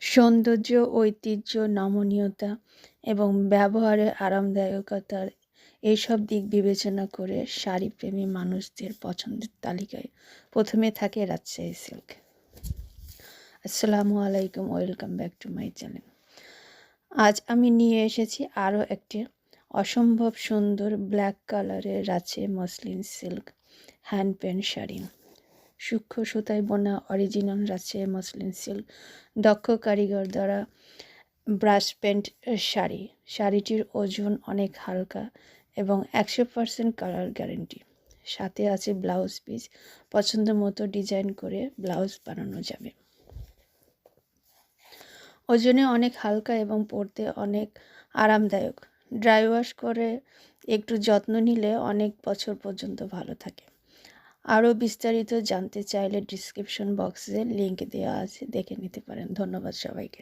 সৌন্দর্য, ঐতিহ্য, নমনীয়তা এবং ব্যবহারের আরামদায়কতার এইসব দিক বিবেচনা করে শাড়িপ্রেমী মানুষদের পছন্দের তালিকায় প্রথমে থাকে রাজশাহী সিল্ক। আসসালামু আলাইকুম, welcome back to my channel. আজ আমি নিয়ে এসেছি আরও একটি অসম্ভব সুন্দর ব্ল্যাক কালারের Rajshahi muslin silk hand paint sari. সূক্ষ্ম সুতায় বোনা অরিজিনাল রাজশাহী মসলিন সিল্ক দক্ষ কারিগর দ্বারা ব্রাশ পেন্ট শাড়ি। শাড়িটির ওজন অনেক হালকা এবং 100% কালার গ্যারেন্টি। সাথে আছে ব্লাউজ পিস, পছন্দ মতো ডিজাইন করে ব্লাউজ বানানো যাবে। ওজনে অনেক হালকা এবং পরতে অনেক আরামদায়ক। ড্রাই ওয়াশ করে একটু যত্ন নিলে অনেক বছর পর্যন্ত ভালো থাকে। আরও বিস্তারিত জানতে চাইলে ডিসক্রিপশন বক্সে লিংক দেওয়া আছে, দেখে নিতে পারেন। ধন্যবাদ সবাইকে।